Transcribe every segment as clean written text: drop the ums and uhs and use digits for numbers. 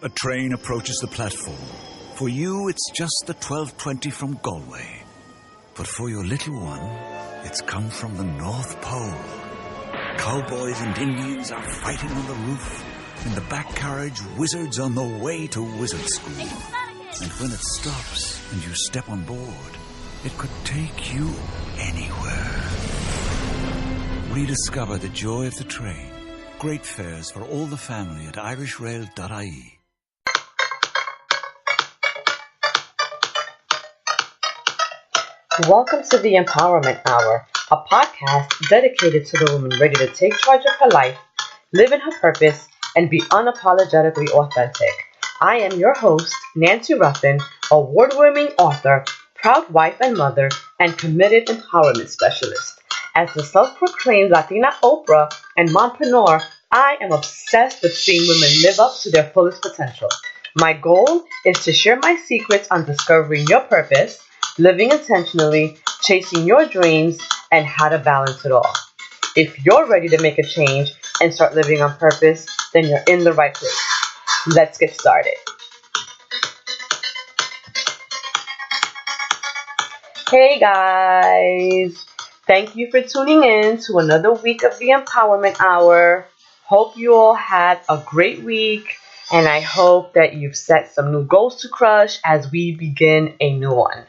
A train approaches the platform. For you, it's just the 12:20 from Galway. But for your little one, it's come from the North Pole. Cowboys and Indians are fighting on the roof. In the back carriage, wizards on the way to wizard school. And when it stops and you step on board, it could take you anywhere. Rediscover the joy of the train. Great fares for all the family at irishrail.ie. Welcome to the Empowerment Hour, a podcast dedicated to the woman ready to take charge of her life, live in her purpose, and be unapologetically authentic. I am your host, Nancy Ruffin, award-winning author, proud wife and mother, and committed empowerment specialist. As the self-proclaimed Latina Oprah and mompreneur, I am obsessed with seeing women live up to their fullest potential. My goal is to share my secrets on discovering your purpose, living intentionally, chasing your dreams, and how to balance it all. If you're ready to make a change and start living on purpose, then you're in the right place. Let's get started. Hey guys! Thank you for tuning in to another week of the Empowerment Hour. Hope you all had a great week, and I hope that you've set some new goals to crush as we begin a new one.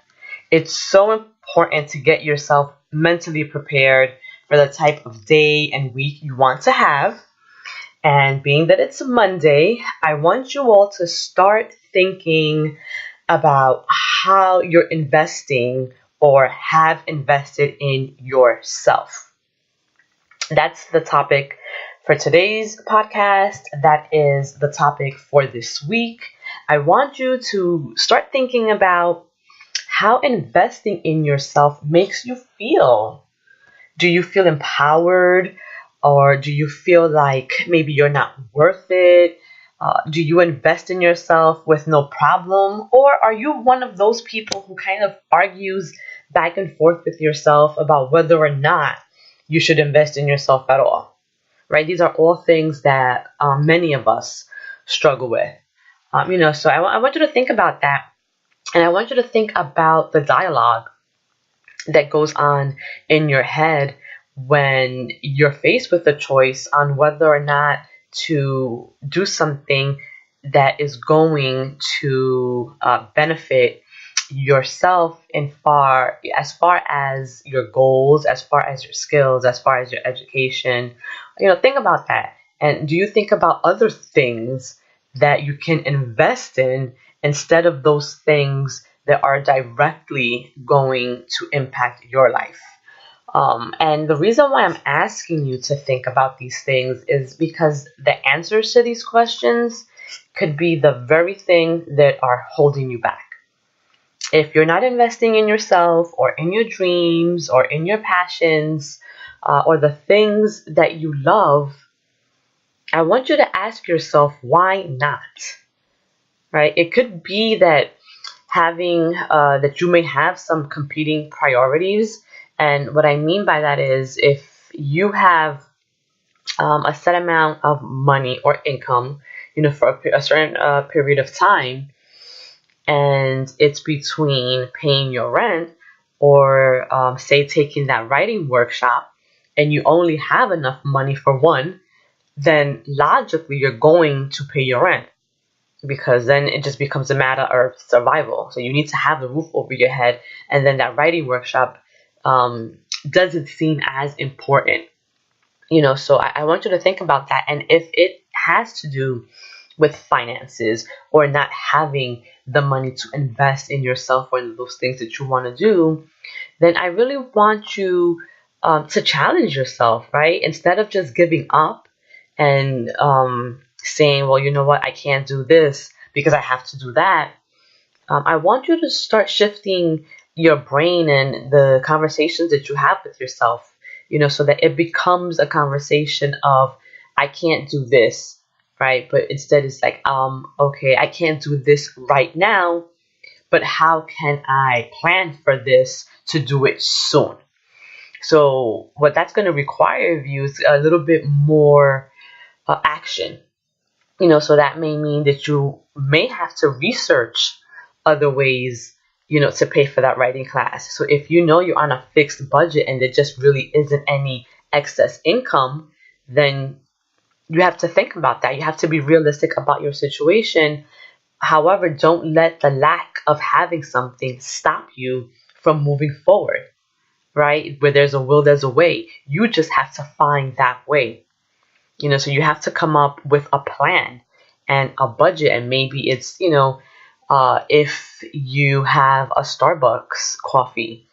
It's so important to get yourself mentally prepared for the type of day and week you want to have. And being that it's Monday, I want you all to start thinking about how you're investing or have invested in yourself. That's the topic for today's podcast. That is the topic for this week. I want you to start thinking about how investing in yourself makes you feel. Do you feel empowered? Or do you feel like maybe you're not worth it? Do you invest in yourself with no problem? Or are you one of those people who kind of argues back and forth with yourself about whether or not you should invest in yourself at all? Right? These are all things that many of us struggle with. So I want you to think about that. And I want you to think about the dialogue that goes on in your head when you're faced with a choice on whether or not to do something that is going to benefit yourself as far as your goals, as far as your skills, as far as your education. Think about that. And do you think about other things that you can invest in instead of those things that are directly going to impact your life? And the reason why I'm asking you to think about these things is because the answers to these questions could be the very thing that are holding you back. If you're not investing in yourself or in your dreams or in your passions or the things that you love, I want you to ask yourself, why not? Right? It could be that that you may have some competing priorities. And what I mean by that is if you have a set amount of money or income, for a certain period of time, and it's between paying your rent or say taking that writing workshop, and you only have enough money for one, then logically you're going to pay your rent, because then it just becomes a matter of survival. So you need to have the roof over your head, and then that writing workshop doesn't seem as important. So I want you to think about that. And if it has to do with finances or not having the money to invest in yourself or in those things that you want to do, then I really want you to challenge yourself, right? Instead of just giving up and saying, well, you know what, I can't do this because I have to do that. I want you to start shifting your brain and the conversations that you have with yourself, so that it becomes a conversation of, I can't do this, right? But instead it's like, okay, I can't do this right now, but how can I plan for this to do it soon? So what that's going to require of you is a little bit more action, So that may mean that you may have to research other ways, to pay for that writing class. So if you know you're on a fixed budget and there just really isn't any excess income, then you have to think about that. You have to be realistic about your situation. However, don't let the lack of having something stop you from moving forward, right? Where there's a will, there's a way. You just have to find that way. So you have to come up with a plan and a budget. And maybe it's, if you have a Starbucks coffee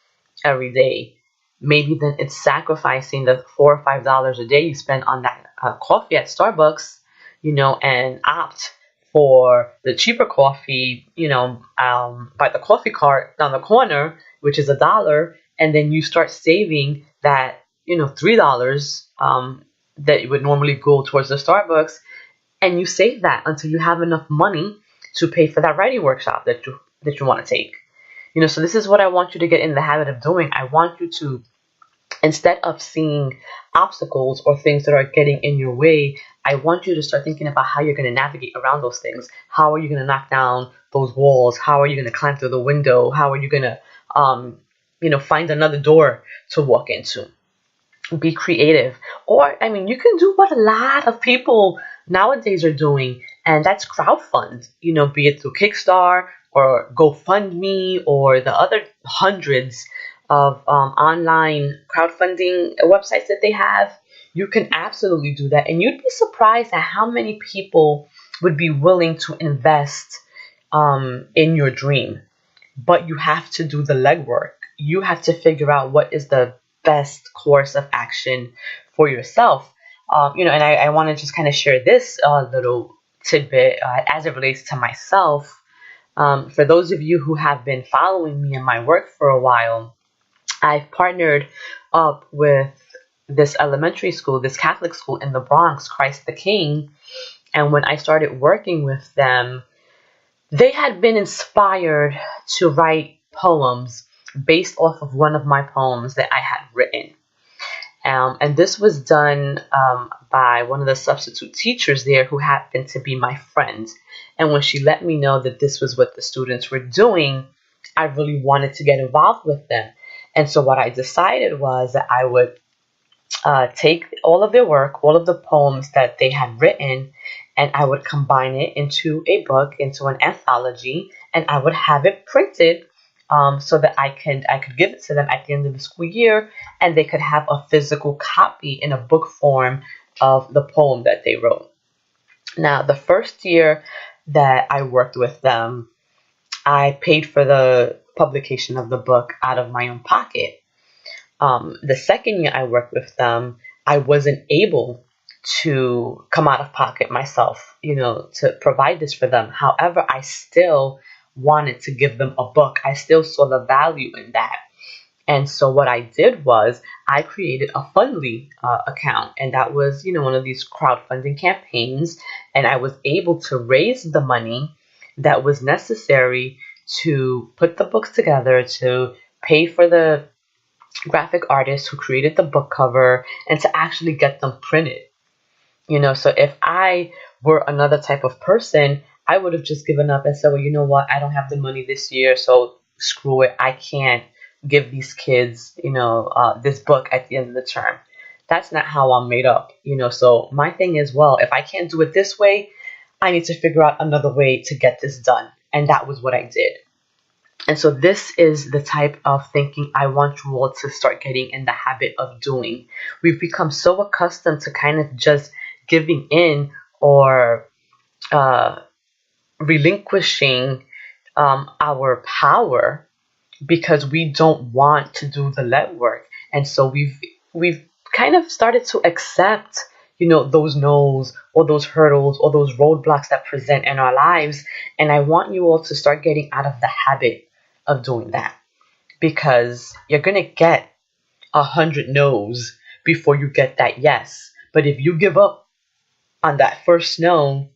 every day, maybe then it's sacrificing the $4 or $5 a day you spend on that coffee at Starbucks, and opt for the cheaper coffee, by the coffee cart down the corner, which is $1, and then you start saving that, $3 that would normally go towards the Starbucks, and you save that until you have enough money to pay for that writing workshop that you want to take. So this is what I want you to get in the habit of doing. I want you to, instead of seeing obstacles or things that are getting in your way, I want you to start thinking about how you're going to navigate around those things. How are you going to knock down those walls? How are you going to climb through the window? How are you going to, find another door to walk into? Be creative. Or, you can do what a lot of people nowadays are doing, and that's crowdfund, be it through Kickstarter or GoFundMe or the other hundreds of online crowdfunding websites that they have. You can absolutely do that. And you'd be surprised at how many people would be willing to invest in your dream. But you have to do the legwork. You have to figure out what is the best course of action for yourself. And I want to just kind of share this little tidbit as it relates to myself. For those of you who have been following me in my work for a while, I've partnered up with this elementary school, this Catholic school in the Bronx, Christ the King. And when I started working with them, they had been inspired to write poems based off of one of my poems that I had written. And this was done by one of the substitute teachers there who happened to be my friend. And when she let me know that this was what the students were doing, I really wanted to get involved with them. And so what I decided was that I would take all of their work, all of the poems that they had written, and I would combine it into a book, into an anthology, and I would have it printed so that I could give it to them at the end of the school year, and they could have a physical copy in a book form of the poem that they wrote. Now, the first year that I worked with them, I paid for the publication of the book out of my own pocket. The second year I worked with them, I wasn't able to come out of pocket myself, to provide this for them. However, I still wanted to give them a book. I still saw the value in that. And so what I did was I created a Fundly account, and that was, one of these crowdfunding campaigns, and I was able to raise the money that was necessary to put the books together, to pay for the graphic artist who created the book cover, and to actually get them printed. So if I were another type of person, I would have just given up and said, well, you know what? I don't have the money this year, so screw it. I can't give these kids, this book at the end of the term. That's not how I'm made up, So my thing is, well, if I can't do it this way, I need to figure out another way to get this done. And that was what I did. And so this is the type of thinking I want you all to start getting in the habit of doing. We've become so accustomed to kind of just giving in or relinquishing our power because we don't want to do the legwork. And so we've kind of started to accept, those no's or those hurdles or those roadblocks that present in our lives. And I want you all to start getting out of the habit of doing that, because you're going to get 100 no's before you get that yes. But if you give up on that first no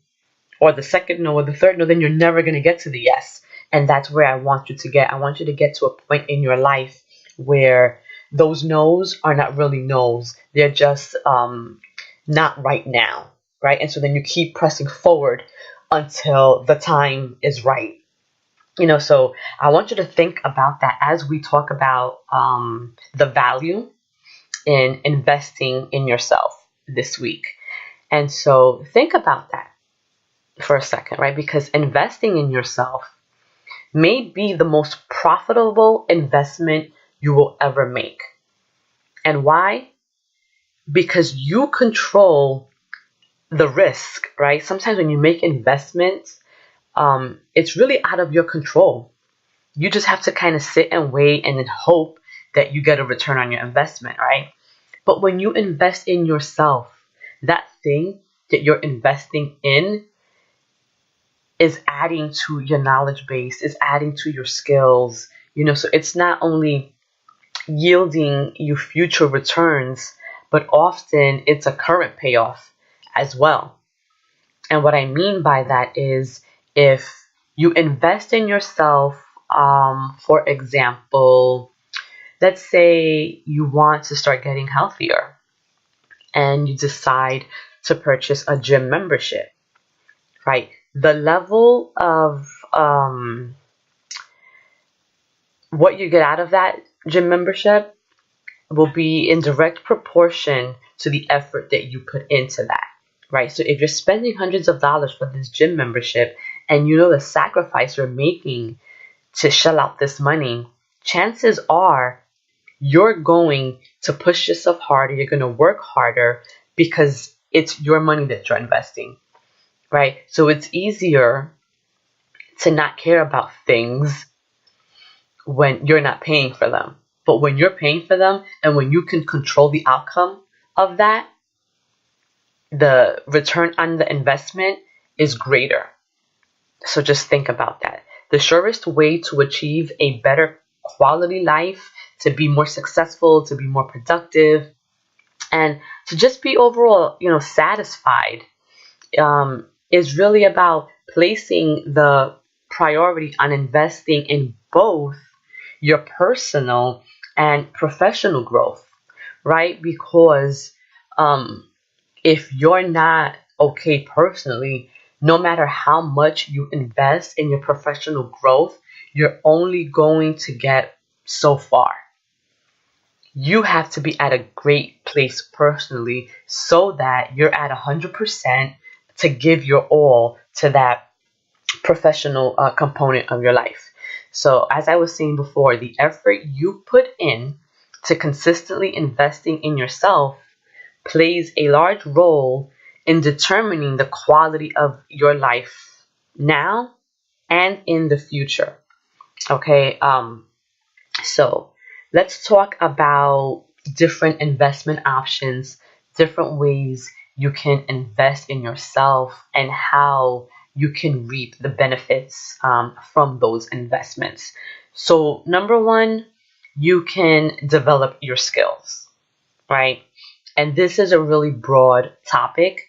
or the second no or the third no, then you're never going to get to the yes. And that's where I want you to get. I want you to get to a point in your life where those no's are not really no's. They're just not right now, right? And so then you keep pressing forward until the time is right. So I want you to think about that as we talk about the value in investing in yourself this week. And so think about that for a second, right? Because investing in yourself may be the most profitable investment you will ever make. And why? Because you control the risk, right? Sometimes when you make investments, it's really out of your control. You just have to kind of sit and wait and then hope that you get a return on your investment, right? But when you invest in yourself, that thing that you're investing in is adding to your knowledge base, is adding to your skills, so it's not only yielding you future returns, but often it's a current payoff as well. And what I mean by that is if you invest in yourself, for example, let's say you want to start getting healthier and you decide to purchase a gym membership, right? The level of what you get out of that gym membership will be in direct proportion to the effort that you put into that, right? So if you're spending hundreds of dollars for this gym membership and you know the sacrifice you're making to shell out this money, chances are you're going to push yourself harder, you're going to work harder because it's your money that you're investing, right? So it's easier to not care about things when you're not paying for them. But when you're paying for them and when you can control the outcome of that, the return on the investment is greater. So just think about that. The surest way to achieve a better quality life, to be more successful, to be more productive, and to just be overall, satisfied, is really about placing the priority on investing in both your personal and professional growth, right? Because if you're not okay personally, no matter how much you invest in your professional growth, you're only going to get so far. You have to be at a great place personally so that you're at 100% to give your all to that professional component of your life. So as I was saying before, the effort you put in to consistently investing in yourself plays a large role in determining the quality of your life now and in the future. Okay, so let's talk about different investment options, different ways you can invest in yourself, and how you can reap the benefits from those investments. So, number one, you can develop your skills, right? And this is a really broad topic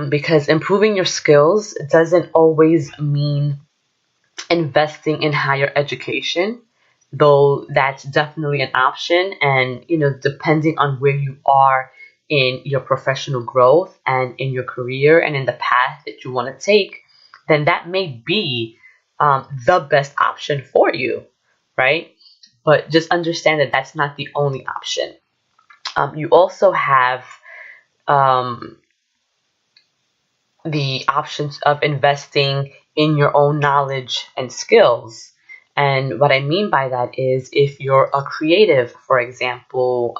because improving your skills doesn't always mean investing in higher education, though that's definitely an option. And, depending on where you are in your professional growth and in your career and in the path that you want to take, then that may be the best option for you, right? But just understand that that's not the only option. You also have the options of investing in your own knowledge and skills. And what I mean by that is if you're a creative, for example,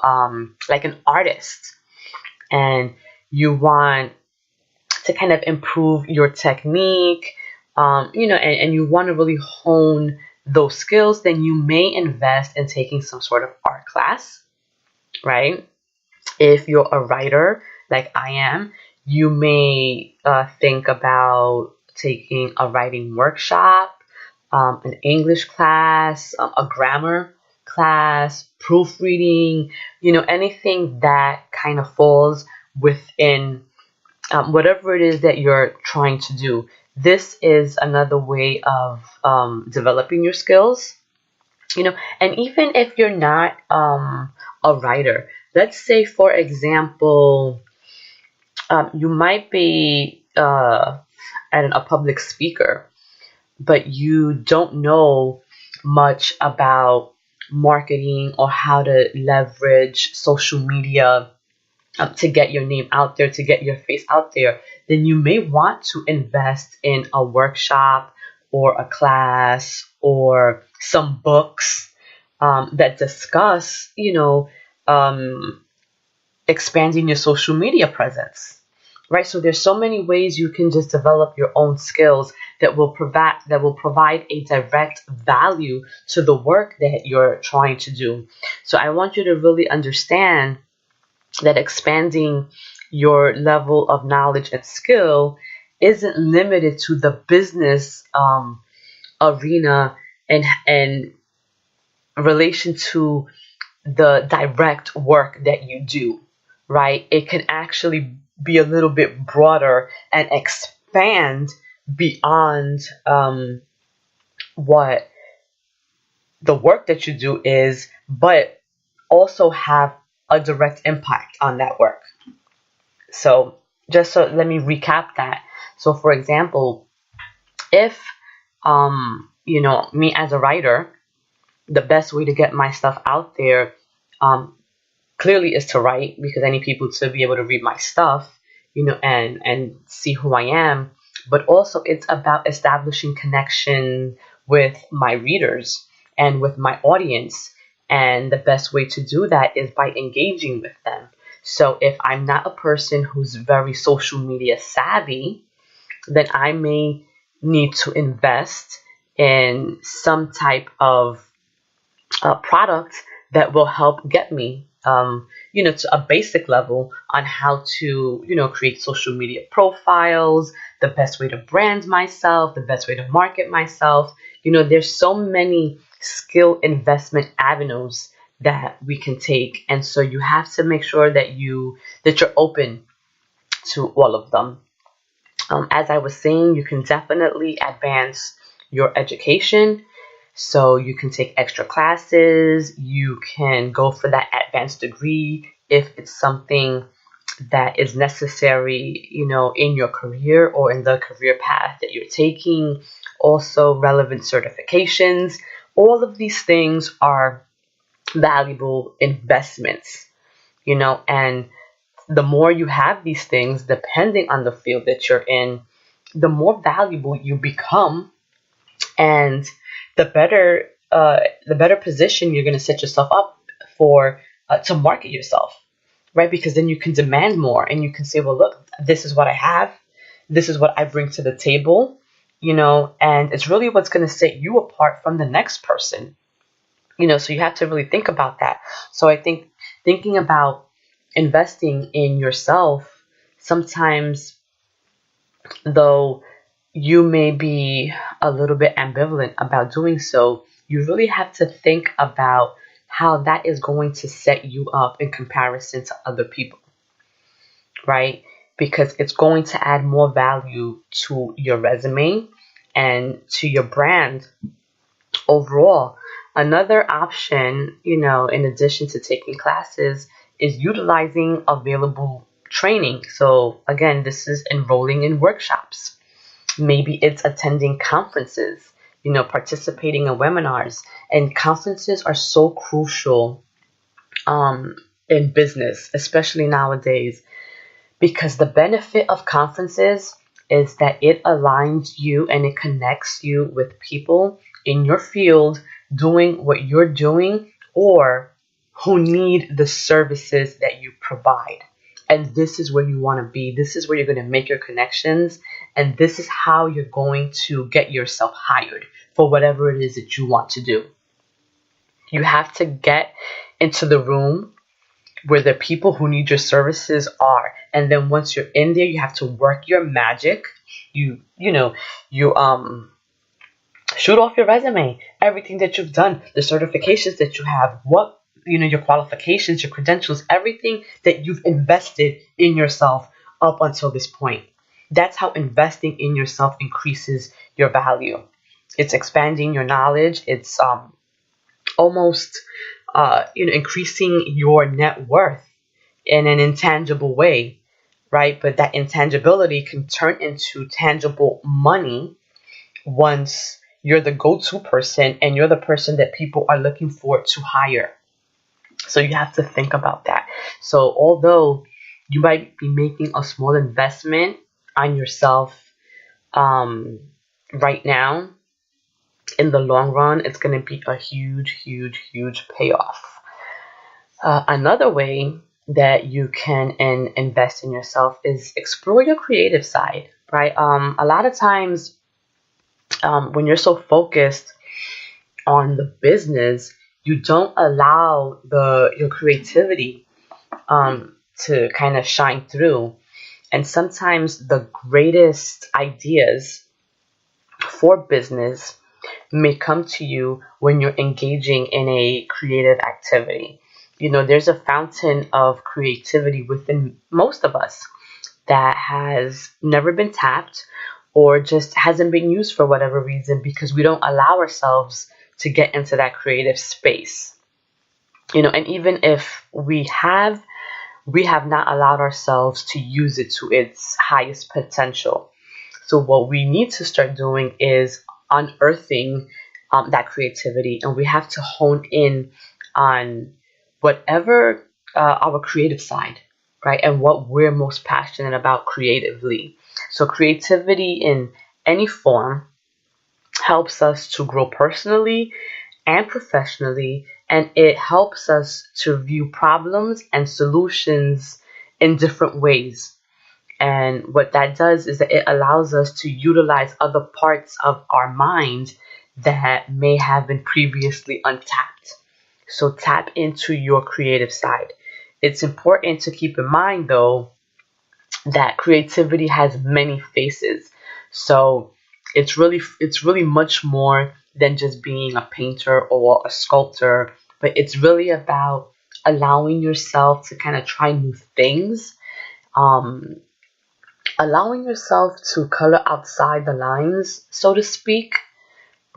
like an artist, and you want to kind of improve your technique, and you want to really hone those skills, then you may invest in taking some sort of art class, right? If you're a writer, like I am, you may think about taking a writing workshop, an English class, a grammar class, proofreading, anything that kind of falls within whatever it is that you're trying to do. This is another way of developing your skills, and even if you're not a writer, let's say, for example, You might be a public speaker, but you don't know much about marketing or how to leverage social media to get your name out there, to get your face out there, then you may want to invest in a workshop or a class or some books that discuss, expanding your social media presence. Right? So there's so many ways you can just develop your own skills that will provide a direct value to the work that you're trying to do. So I want you to really understand that expanding your level of knowledge and skill isn't limited to the business arena and relation to the direct work that you do, right? It can actually be a little bit broader and expand beyond what the work that you do is, but also have a direct impact on that work. So let me recap that. So for example, if me as a writer, the best way to get my stuff out there clearly is to write, because I need people to be able to read my stuff, and see who I am. But also it's about establishing connection with my readers and with my audience. And the best way to do that is by engaging with them. So if I'm not a person who's very social media savvy, then I may need to invest in some type of product that will help get me, to a basic level on how to, create social media profiles, the best way to brand myself, the best way to market myself. There's so many skill investment avenues that we can take, and so you have to make sure that you're open to all of them. As I was saying, you can definitely advance your education. So you can take extra classes, you can go for that advanced degree if it's something that is necessary, in your career or in the career path that you're taking. Also, relevant certifications. All of these things are valuable investments, and the more you have these things, depending on the field that you're in, the more valuable you become, and the better position you're going to set yourself up for, to market yourself, right? Because then you can demand more and you can say, well, look, this is what I have, this is what I bring to the table, and it's really what's going to set you apart from the next person. So you have to really think about that. So I think thinking about investing in yourself, sometimes, though you may be a little bit ambivalent about doing so, you really have to think about how that is going to set you up in comparison to other people, right? Because it's going to add more value to your resume and to your brand overall. Another option, in addition to taking classes, is utilizing available training. So again, this is enrolling in workshops. Maybe it's attending conferences, participating in webinars. And conferences are so crucial in business, especially nowadays, because the benefit of conferences is that it aligns you and it connects you with people in your field doing what you're doing, or who need the services that you provide. And this is where you want to be. This is where you're going to make your connections. And this is how you're going to get yourself hired for whatever it is that you want to do. You have to get into the room where the people who need your services are. And then once you're in there, you have to work your magic. You shoot off your resume, everything that you've done, the certifications that you have, your qualifications, your credentials, everything that you've invested in yourself up until this point. That's how investing in yourself increases your value. It's expanding your knowledge. It's almost increasing your net worth in an intangible way, right? But that intangibility can turn into tangible money once you're the go-to person and you're the person that people are looking for to hire. So you have to think about that. So although you might be making a small investment on yourself right now, in the long run, it's going to be a huge, huge, huge payoff. Another way that you can invest in yourself is explore your creative side, right? A lot of times, when you're so focused on the business, you don't allow your creativity to kind of shine through. And sometimes the greatest ideas for business may come to you when you're engaging in a creative activity. There's a fountain of creativity within most of us that has never been tapped or just hasn't been used for whatever reason because we don't allow ourselves to get into that creative space. And even if we have not allowed ourselves to use it to its highest potential. So what we need to start doing is unearthing that creativity, and we have to hone in on whatever our creative side, right, and what we're most passionate about creatively. So creativity in any form helps us to grow personally and professionally, and it helps us to view problems and solutions in different ways. And what that does is that it allows us to utilize other parts of our mind that may have been previously untapped. So tap into your creative side. It's important to keep in mind, though, that creativity has many faces. So it's really much more than just being a painter or a sculptor, but it's really about allowing yourself to kind of try new things, allowing yourself to color outside the lines, so to speak,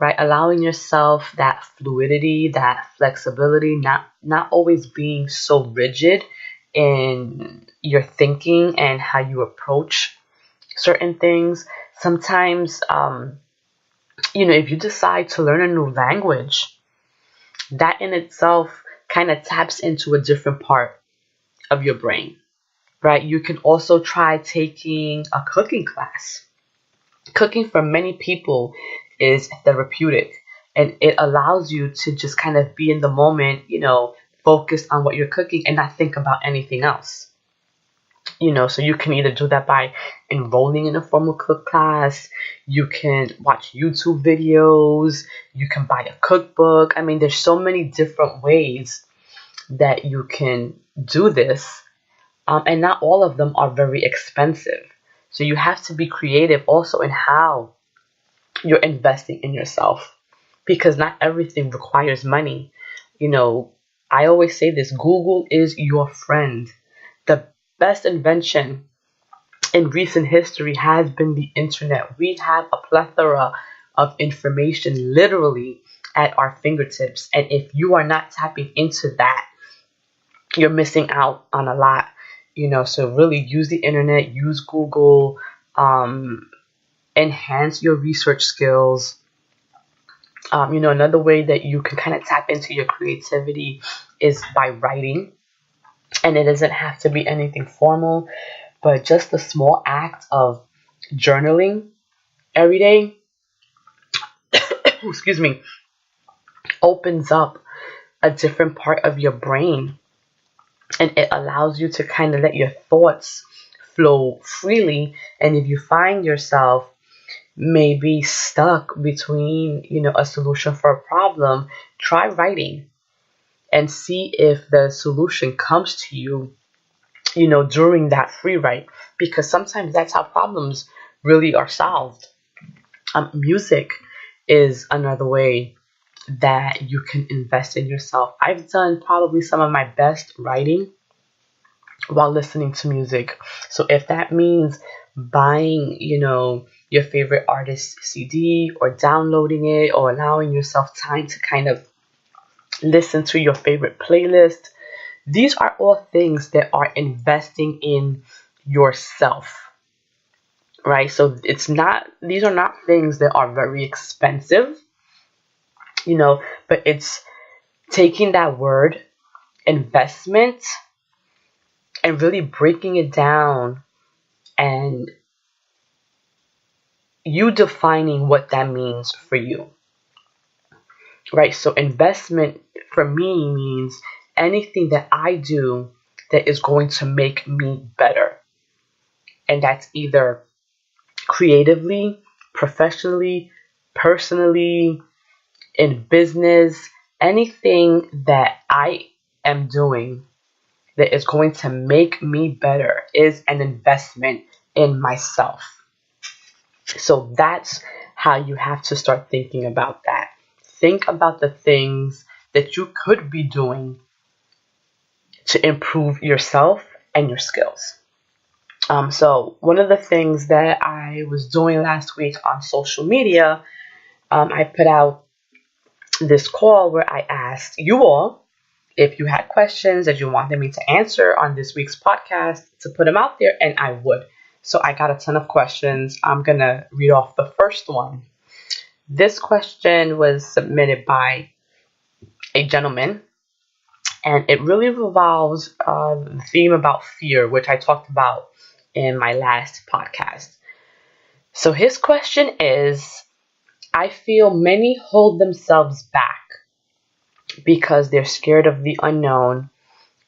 right? Allowing yourself that fluidity, that flexibility, not always being so rigid in your thinking and how you approach certain things. Sometimes, if you decide to learn a new language, that in itself kind of taps into a different part of your brain, right? You can also try taking a cooking class. Cooking for many people is therapeutic, and it allows you to just kind of be in the moment, focused on what you're cooking and not think about anything else. So you can either do that by enrolling in a formal cook class, you can watch YouTube videos, you can buy a cookbook. I mean, there's so many different ways that you can do this, and not all of them are very expensive. So you have to be creative also in how you're investing in yourself, because not everything requires money. I always say this: Google is your friend. The best invention in recent history has been the internet. We have a plethora of information literally at our fingertips. And if you are not tapping into that, you're missing out on a lot. So really use the internet, use Google, enhance your research skills. Another way that you can kind of tap into your creativity is by writing. And it doesn't have to be anything formal, but just the small act of journaling every day, excuse me, opens up a different part of your brain, and it allows you to kind of let your thoughts flow freely. And if you find yourself maybe stuck between, a solution for a problem, try writing and see if the solution comes to you, during that free write, because sometimes that's how problems really are solved. Music is another way that you can invest in yourself. I've done probably some of my best writing while listening to music. So if that means buying, your favorite artist's CD or downloading it or allowing yourself time to kind of listen to your favorite playlist, these are all things that are investing in yourself, right? So these are not things that are very expensive, but it's taking that word investment and really breaking it down and you defining what that means for you, right? So investment for me means anything that I do that is going to make me better. And that's either creatively, professionally, personally, in business, anything that I am doing that is going to make me better is an investment in myself. So that's how you have to start thinking about that. Think about the things that you could be doing to improve yourself and your skills. So one of the things that I was doing last week on social media, I put out this call where I asked you all if you had questions that you wanted me to answer on this week's podcast to put them out there, and I would. So I got a ton of questions. I'm going to read off the first one. This question was submitted by a gentleman, and it really revolves the theme about fear, which I talked about in my last podcast. So his question is, I feel many hold themselves back because they're scared of the unknown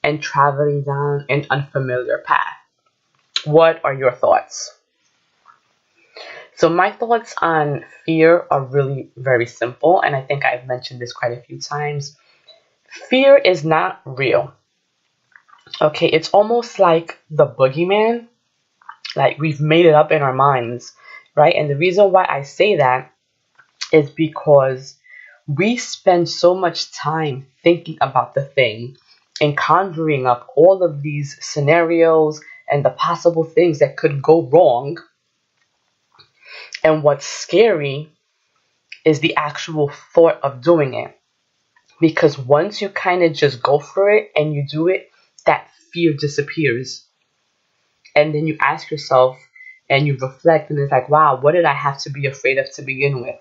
and traveling down an unfamiliar path. What are your thoughts? So my thoughts on fear are really very simple, and I think I've mentioned this quite a few times. Fear is not real. Okay, it's almost like the boogeyman. Like we've made it up in our minds, right? And the reason why I say that is because we spend so much time thinking about the thing and conjuring up all of these scenarios and the possible things that could go wrong. And what's scary is the actual thought of doing it. Because once you kind of just go for it and you do it, that fear disappears. And then you ask yourself and you reflect and it's like, wow, what did I have to be afraid of to begin with?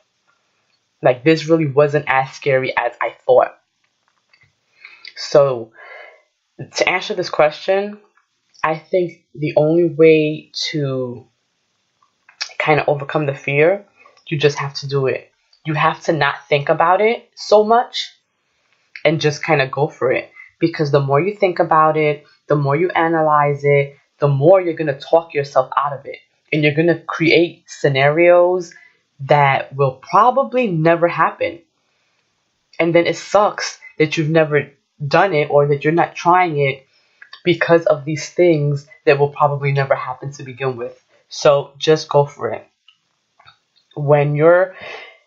Like this really wasn't as scary as I thought. So to answer this question, I think the only way to kind of overcome the fear, you just have to do it. You have to not think about it so much and just kind of go for it. Because the more you think about it, the more you analyze it, the more you're going to talk yourself out of it. And you're going to create scenarios that will probably never happen. And then it sucks that you've never done it or that you're not trying it because of these things that will probably never happen to begin with. So just go for it. When you're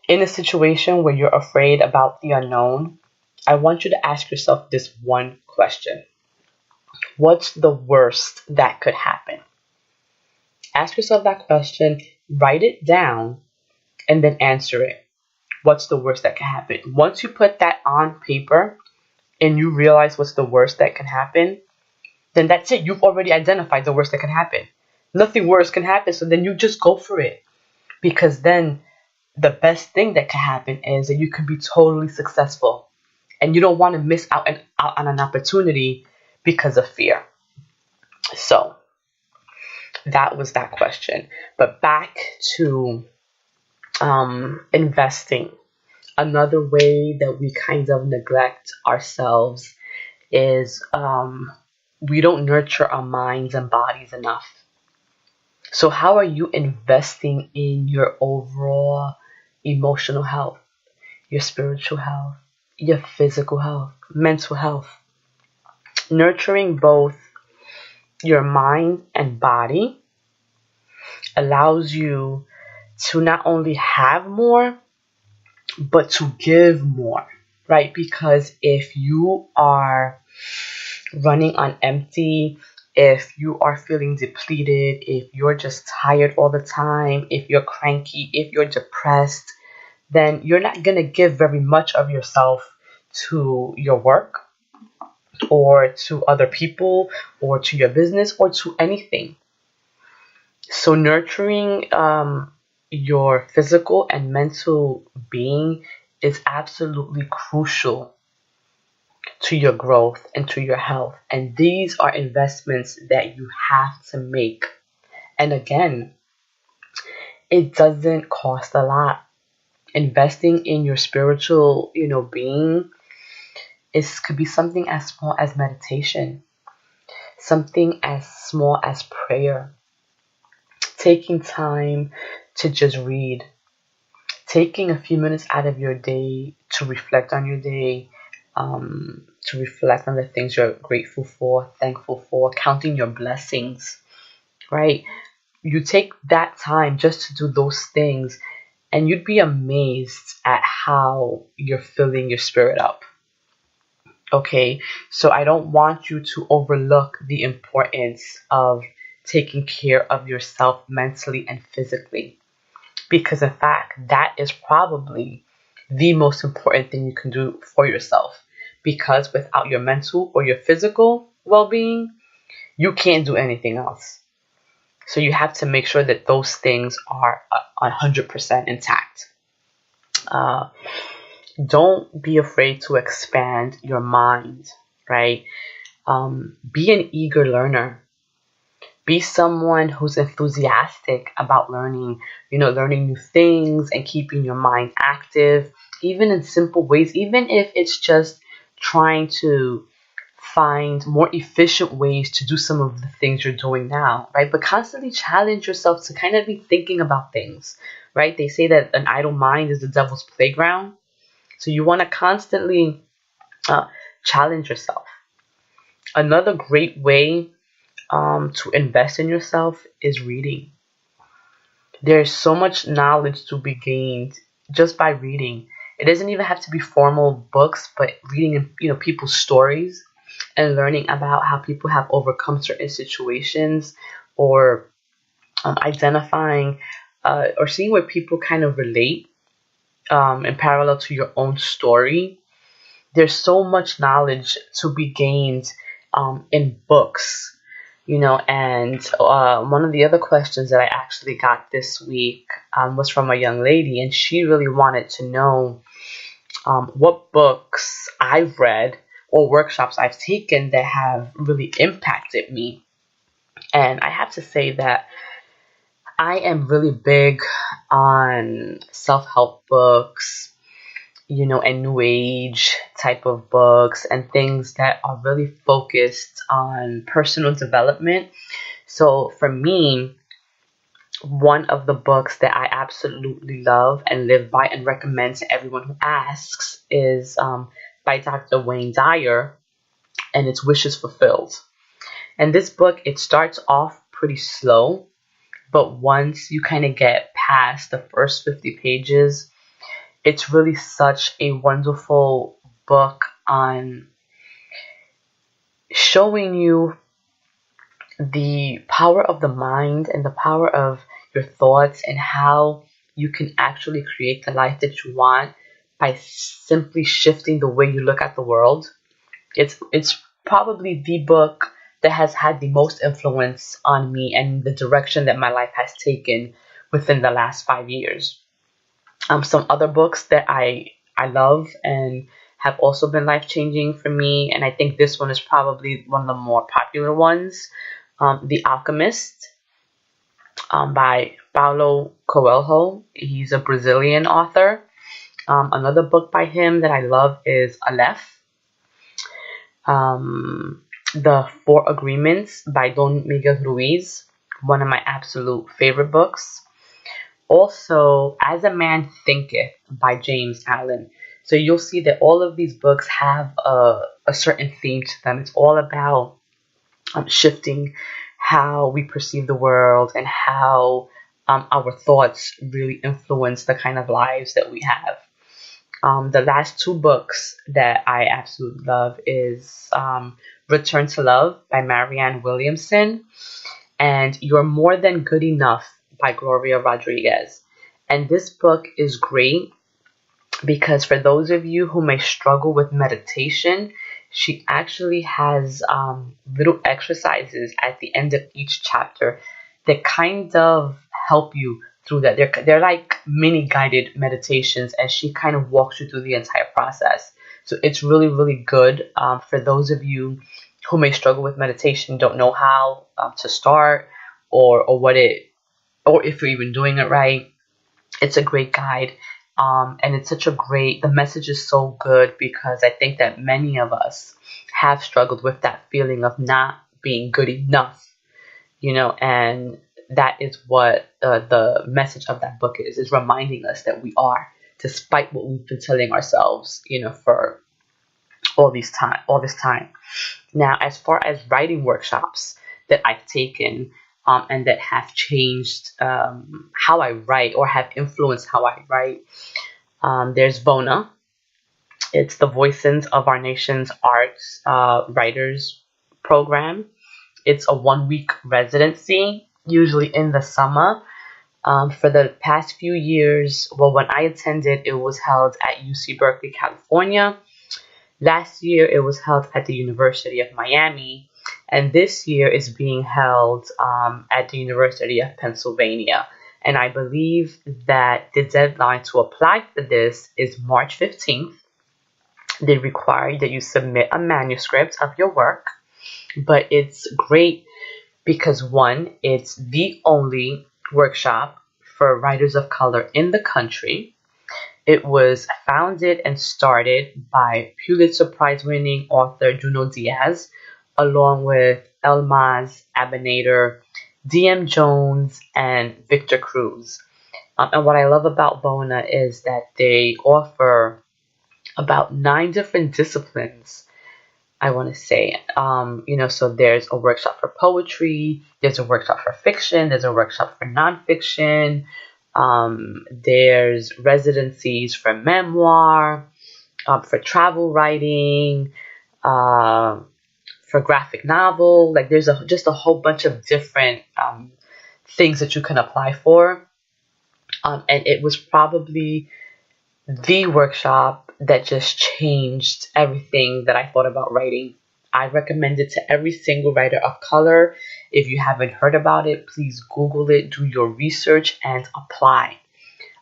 in a situation where you're afraid about the unknown, I want you to ask yourself this one question. What's the worst that could happen? Ask yourself that question, write it down, and then answer it. What's the worst that can happen? Once you put that on paper and you realize what's the worst that can happen, then that's it. You've already identified the worst that can happen. Nothing worse can happen, so then you just go for it. Because then the best thing that can happen is that you can be totally successful. And you don't want to miss out on an opportunity because of fear. So that was that question. But back to investing. Another way that we kind of neglect ourselves is we don't nurture our minds and bodies enough. So how are you investing in your overall emotional health, your spiritual health, your physical health, mental health? Nurturing both your mind and body allows you to not only have more, but to give more, right? Because if you are running on empty, if you are feeling depleted, if you're just tired all the time, if you're cranky, if you're depressed, then you're not going to give very much of yourself to your work or to other people or to your business or to anything. So nurturing your physical and mental being is absolutely crucial to your growth and to your health. And these are investments that you have to make. And again, it doesn't cost a lot. Investing in your spiritual, being is could be something as small as meditation, something as small as prayer, taking time to just read, taking a few minutes out of your day to reflect on your day, to reflect on the things you're grateful for, thankful for, counting your blessings, right? You take that time just to do those things, and you'd be amazed at how you're filling your spirit up. Okay, so I don't want you to overlook the importance of taking care of yourself mentally and physically. Because, in fact, that is probably the most important thing you can do for yourself. Because without your mental or your physical well being, you can't do anything else. So you have to make sure that those things are 100% intact. Uh, don't be afraid to expand your mind, right? Be an eager learner. Be someone who's enthusiastic about learning, learning new things and keeping your mind active, even in simple ways, even if it's just trying to find more efficient ways to do some of the things you're doing now, right? But constantly challenge yourself to kind of be thinking about things, right? They say that an idle mind is the devil's playground. So you want to constantly uh, challenge yourself. Another great way to invest in yourself is reading. There's so much knowledge to be gained just by reading. It doesn't even have to be formal books, but reading, people's stories and learning about how people have overcome certain situations, or identifying or seeing where people kind of relate in parallel to your own story. There's so much knowledge to be gained in books, and one of the other questions that I actually got this week was from a young lady, and she really wanted to know what books I've read or workshops I've taken that have really impacted me. And I have to say that I am really big on self-help books, and new age type of books and things that are really focused on personal development. So for me, one of the books that I absolutely love and live by and recommend to everyone who asks is by Dr. Wayne Dyer, and it's Wishes Fulfilled. And this book, it starts off pretty slow, but once you kind of get past the first 50 pages, it's really such a wonderful book on showing you the power of the mind and the power of your thoughts, and how you can actually create the life that you want by simply shifting the way you look at the world. It's probably the book that has had the most influence on me and the direction that my life has taken within the last 5 years. Some other books that I love and have also been life changing for me, and I think this one is probably one of the more popular ones. The Alchemist, by Paulo Coelho. He's a Brazilian author. Another book by him that I love is Aleph. The Four Agreements by Don Miguel Ruiz, one of my absolute favorite books. Also, As a Man Thinketh by James Allen. So you'll see that all of these books have a certain theme to them. It's all about shifting how we perceive the world and how our thoughts really influence the kind of lives that we have. The last two books that I absolutely love is Return to Love by Marianne Williamson and You're More Than Good Enough by Gloria Rodriguez. And this book is great because for those of you who may struggle with meditation, she actually has little exercises at the end of each chapter that kind of help you through that. They're like mini guided meditations, and she kind of walks you through the entire process. So it's really, really good for those of you who may struggle with meditation, don't know how to start, or what it, or if you're even doing it right. It's a great guide. And it's such a great, the message is so good because I think that many of us have struggled with that feeling of not being good enough, and that is what the message of that book is reminding us that we are, despite what we've been telling ourselves, for all this time. Now, as far as writing workshops that I've taken, and that have changed how I write or have influenced how I write, there's VONA. It's the Voices of Our Nation's Arts Writers Program. It's a 1 week residency, usually in the summer. For the past few years, well, when I attended, it was held at UC Berkeley, California. Last year, it was held at the University of Miami. And this year is being held at the University of Pennsylvania. And I believe that the deadline to apply for this is March 15th. They require that you submit a manuscript of your work. But it's great because, one, it's the only workshop for writers of color in the country. It was founded and started by Pulitzer Prize-winning author Junot Diaz, along with Elmaz Abinader, D.M. Jones, and Victor Cruz. And what I love about VONA is that they offer about 9 different disciplines, I want to say. So there's a workshop for poetry, there's a workshop for fiction, there's a workshop for nonfiction, there's residencies for memoir, for travel writing, for graphic novel. Like there's just a whole bunch of different things that you can apply for. And it was probably the workshop that just changed everything that I thought about writing. I recommend it to every single writer of color. If you haven't heard about it, please Google it, do your research, and apply.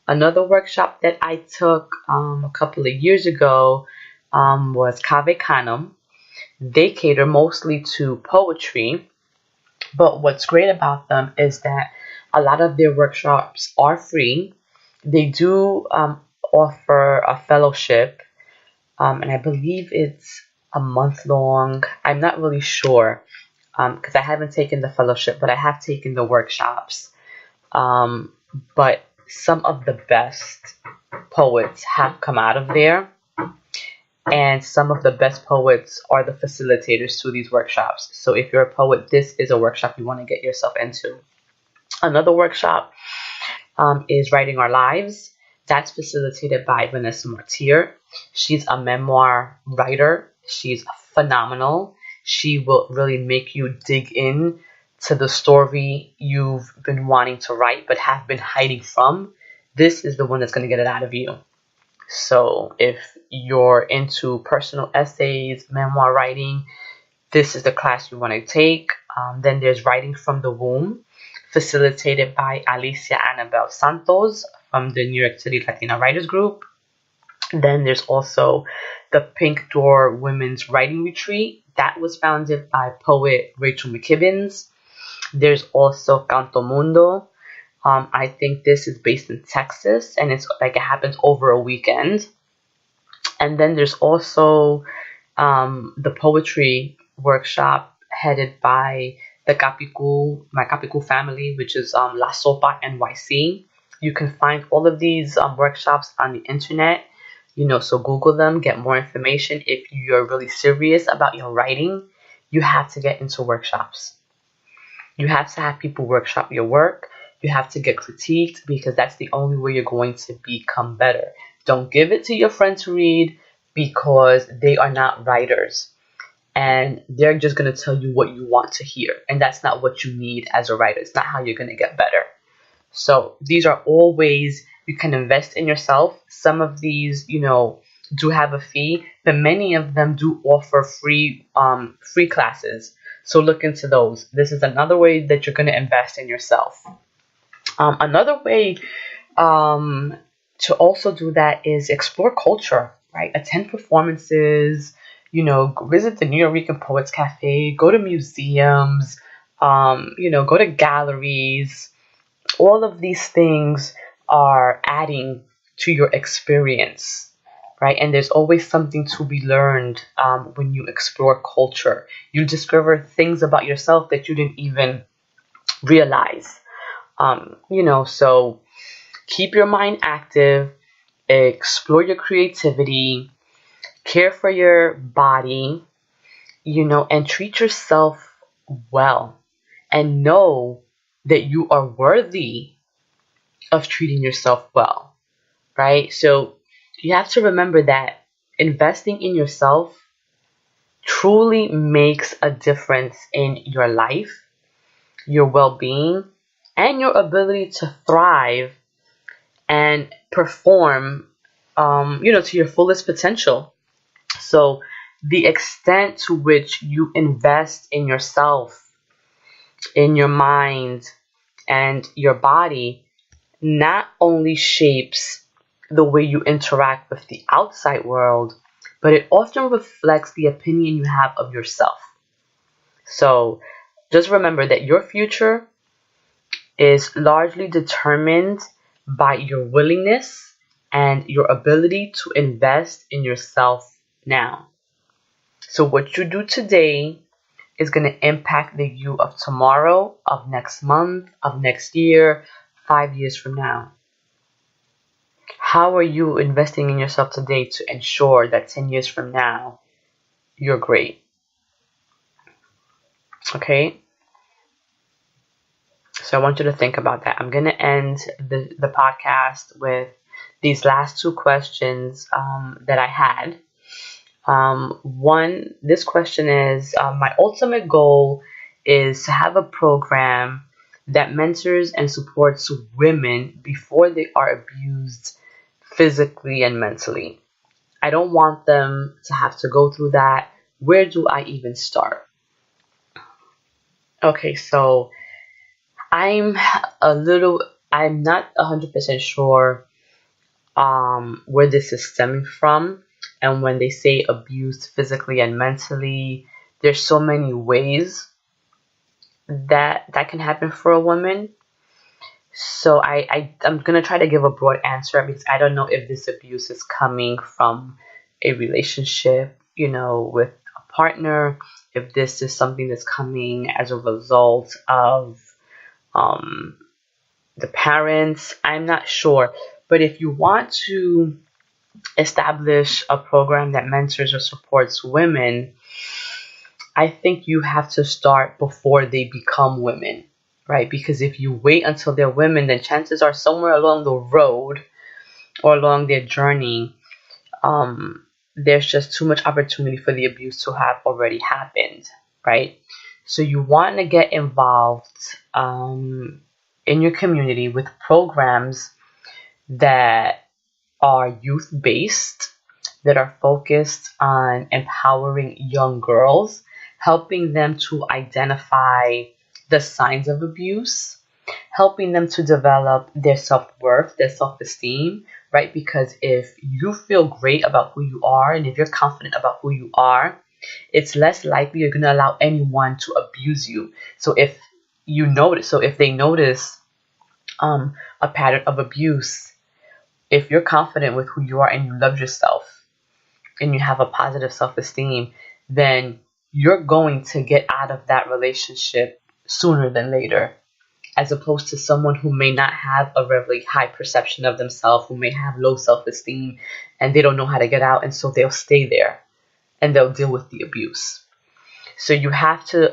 Another workshop that I took a couple of years ago was Cave Canem. They cater mostly to poetry, but what's great about them is that a lot of their workshops are free. They do offer a fellowship, and I believe it's a month long. I'm not really sure because I haven't taken the fellowship, but I have taken the workshops. But some of the best poets have come out of there. And some of the best poets are the facilitators to these workshops. So if you're a poet, this is a workshop you want to get yourself into. Another workshop is Writing Our Lives. That's facilitated by Vanessa Martyr. She's a memoir writer. She's phenomenal. She will really make you dig in to the story you've been wanting to write but have been hiding from. This is the one that's going to get it out of you. So if you're into personal essays, memoir writing, this is the class you want to take. Then there's Writing from the Womb, facilitated by Alicia Annabel Santos from the New York City Latina Writers Group. Then there's also the Pink Door Women's Writing Retreat. That was founded by poet Rachel McKibbins. There's also Canto Mundo. I think this is based in Texas, and it's like it happens over a weekend. And then there's also the poetry workshop headed by my Capicu family, which is La Sopa NYC. You can find all of these workshops on the internet, so Google them, get more information. If you're really serious about your writing, you have to get into workshops. You have to have people workshop your work. You have to get critiqued because that's the only way you're going to become better. Don't give it to your friend to read because they are not writers. And they're just going to tell you what you want to hear. And that's not what you need as a writer. It's not how you're going to get better. So these are all ways you can invest in yourself. Some of these, do have a fee, but many of them do offer free classes. So look into those. This is another way that you're going to invest in yourself. Another way to also do that is explore culture, right? Attend performances, visit the New York Poets Cafe, go to museums, go to galleries. All of these things are adding to your experience, right? And there's always something to be learned when you explore culture. You discover things about yourself that you didn't even realize. So keep your mind active, explore your creativity, care for your body, and treat yourself well. And know that you are worthy of treating yourself well, right? So you have to remember that investing in yourself truly makes a difference in your life, your well being, and your ability to thrive and perform, to your fullest potential. So, the extent to which you invest in yourself, in your mind, and your body not only shapes the way you interact with the outside world, but it often reflects the opinion you have of yourself. So, just remember that your future is largely determined by your willingness and your ability to invest in yourself now. So, what you do today is going to impact the you of tomorrow, of next month, of next year, 5 years from now. How are you investing in yourself today to ensure that 10 years from now, you're great? Okay? So I want you to think about that. I'm going to end the podcast with these last two questions that I had. This question is, my ultimate goal is to have a program that mentors and supports women before they are abused physically and mentally. I don't want them to have to go through that. Where do I even start? Okay, so I'm I'm not 100% sure where this is stemming from. And when they say abused physically and mentally, there's so many ways that can happen for a woman. So I'm going to try to give a broad answer because I don't know if this abuse is coming from a relationship, with a partner, if this is something that's coming as a result of the parents. I'm not sure. But if you want to establish a program that mentors or supports women, I think you have to start before they become women, right? Because if you wait until they're women, then chances are somewhere along the road or along their journey, there's just too much opportunity for the abuse to have already happened, right? So you want to get involved in your community with programs that are youth based, that are focused on empowering young girls, helping them to identify the signs of abuse, helping them to develop their self-worth, their self-esteem, right? Because if you feel great about who you are and if you're confident about who you are, it's less likely you're going to allow anyone to abuse you. So if they notice a pattern of abuse, if you're confident with who you are and you love yourself and you have a positive self-esteem, then you're going to get out of that relationship sooner than later, as opposed to someone who may not have a really high perception of themselves, who may have low self-esteem, and they don't know how to get out, and so they'll stay there and they'll deal with the abuse. So you have to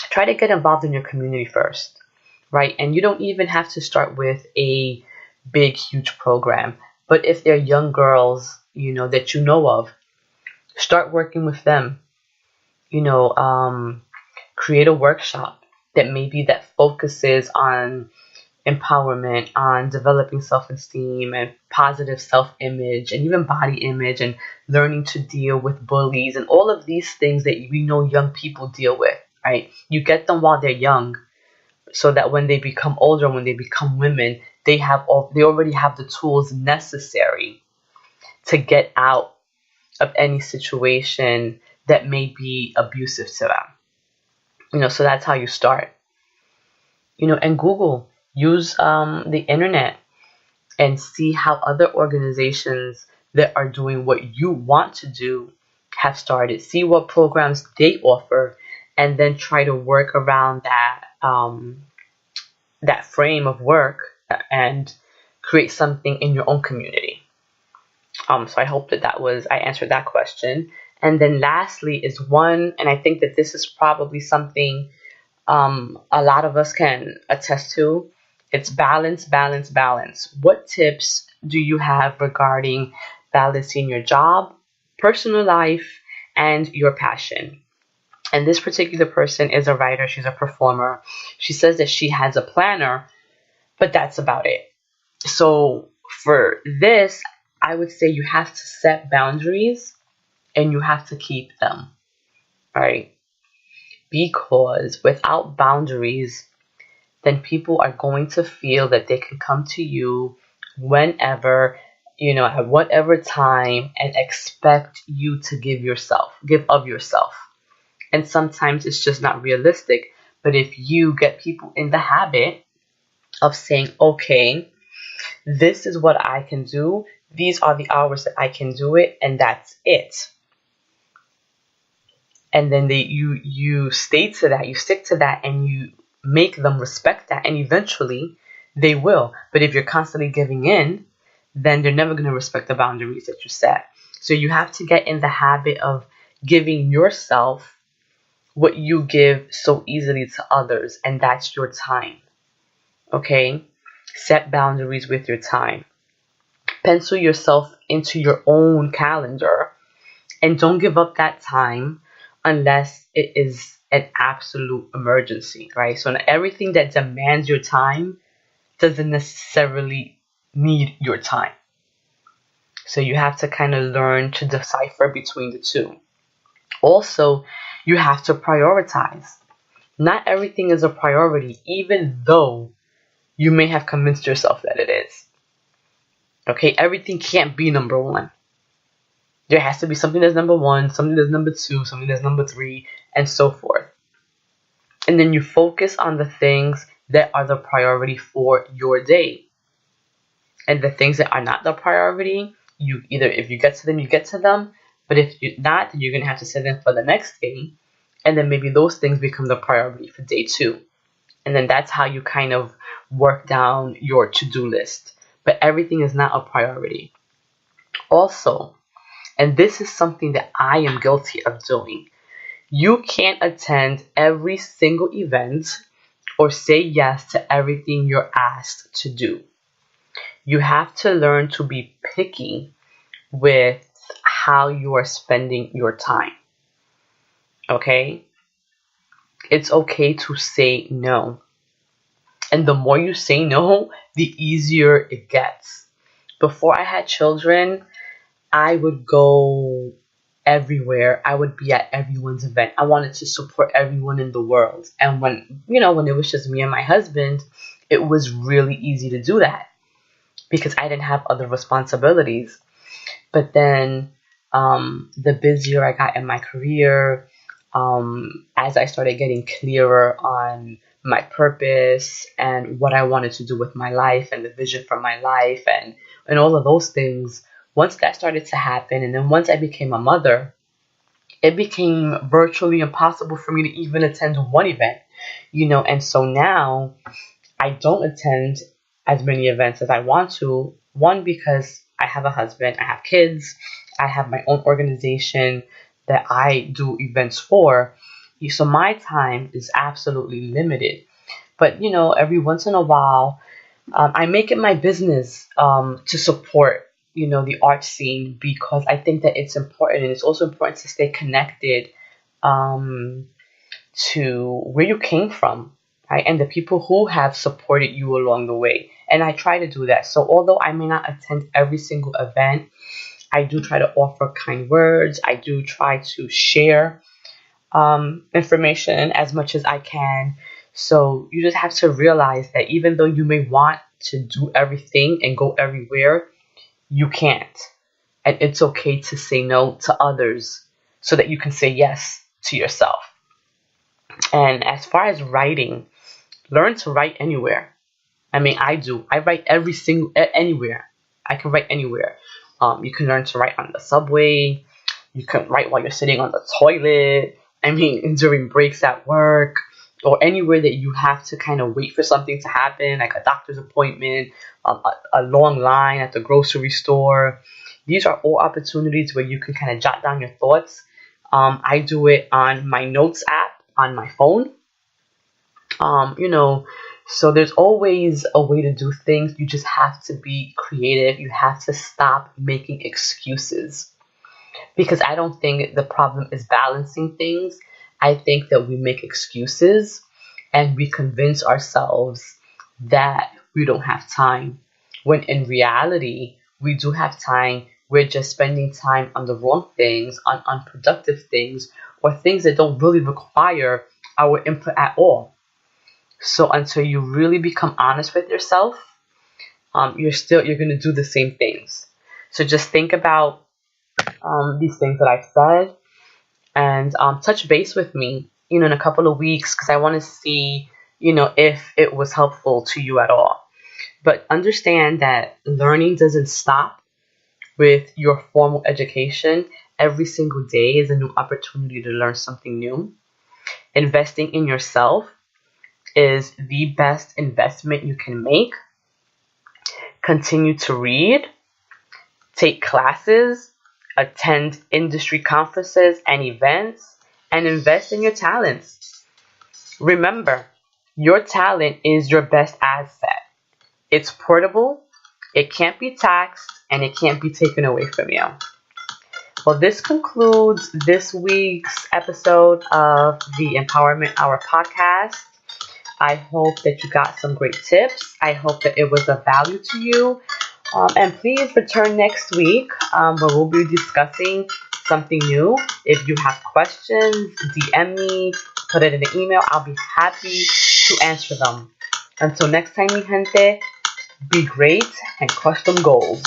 try to get involved in your community first, right? And you don't even have to start with a big, huge program. But if they're young girls, that you know of, start working with them. Create a workshop that focuses on empowerment, on developing self-esteem and positive self-image and even body image, and learning to deal with bullies and all of these things that we know young people deal with, right? You get them while they're young so that when they become older, when they become women, they already have the tools necessary to get out of any situation that may be abusive to them. So that's how you start. And Google, use the internet and see how other organizations that are doing what you want to do have started. See what programs they offer, and then try to work around that frame of work and create something in your own community. So I hope that I answered that question. And then lastly is one, and I think that this is probably something a lot of us can attest to. It's balance, balance, balance. What tips do you have regarding balancing your job, personal life, and your passion? And this particular person is a writer. She's a performer. She says that she has a planner, but that's about it. So for this, I would say you have to set boundaries and you have to keep them, right? Because without boundaries, then people are going to feel that they can come to you whenever, at whatever time, and expect you to give of yourself. And sometimes it's just not realistic. But if you get people in the habit of saying, okay, this is what I can do, these are the hours that I can do it, and that's it. And then you stay to that, you stick to that, and you make them respect that, and eventually they will. But if you're constantly giving in, then they're never going to respect the boundaries that you set. So you have to get in the habit of giving yourself what you give so easily to others, and that's your time. Okay? Set boundaries with your time. Pencil yourself into your own calendar, and don't give up that time unless it is an absolute emergency, right? So not everything that demands your time doesn't necessarily need your time. So you have to kind of learn to decipher between the two. Also, you have to prioritize. Not everything is a priority, even though you may have convinced yourself that it is. Okay, everything can't be number one. There has to be something that's number one, something that's number two, something that's number three, and so forth. And then you focus on the things that are the priority for your day. And the things that are not the priority, if you get to them, you get to them. But if you're not, then you're going to have to set them for the next day. And then maybe those things become the priority for day 2. And then that's how you kind of work down your to-do list. But everything is not a priority. Also, and this is something that I am guilty of doing, you can't attend every single event or say yes to everything you're asked to do. You have to learn to be picky with how you are spending your time. Okay? It's okay to say no. And the more you say no, the easier it gets. Before I had children, I would go everywhere. I would be at everyone's event. I wanted to support everyone in the world. And when it was just me and my husband, it was really easy to do that because I didn't have other responsibilities. But then the busier I got in my career, as I started getting clearer on my purpose and what I wanted to do with my life and the vision for my life and all of those things, once that started to happen, and then once I became a mother, it became virtually impossible for me to even attend one event, and so now I don't attend as many events as I want to. One, because I have a husband, I have kids, I have my own organization that I do events for. So my time is absolutely limited. But, every once in a while, I make it my business to support, the art scene, because I think that it's important. And it's also important to stay connected to where you came from, right? And the people who have supported you along the way. And I try to do that. So although I may not attend every single event, I do try to offer kind words. I do try to share information as much as I can. So you just have to realize that even though you may want to do everything and go everywhere, you can't. And it's okay to say no to others so that you can say yes to yourself. And as far as writing, learn to write anywhere. I mean, I do. I write anywhere. I can write anywhere. You can learn to write on the subway. You can write while you're sitting on the toilet. I mean, during breaks at work, or anywhere that you have to kind of wait for something to happen, like a doctor's appointment, a long line at the grocery store. These are all opportunities where you can kind of jot down your thoughts. I do it on my notes app on my phone. So there's always a way to do things. You just have to be creative. You have to stop making excuses. Because I don't think the problem is balancing things. I think that we make excuses and we convince ourselves that we don't have time. When in reality, we do have time. We're just spending time on the wrong things, on unproductive things, or things that don't really require our input at all. So until you really become honest with yourself, you're going to do the same things. So just think about these things that I've said, and touch base with me, in a couple of weeks, because I want to see, if it was helpful to you at all. But understand that learning doesn't stop with your formal education. Every single day is a new opportunity to learn something new. Investing in yourself is the best investment you can make. Continue to read, take classes, attend industry conferences and events, and invest in your talents. Remember, your talent is your best asset. It's portable, it can't be taxed, and it can't be taken away from you. Well, this concludes this week's episode of the Empowerment Hour podcast. I hope that you got some great tips. I hope that it was of value to you. And please return next week where we'll be discussing something new. If you have questions, DM me, put it in an email. I'll be happy to answer them. Until next time, mi gente, be great and crush them goals.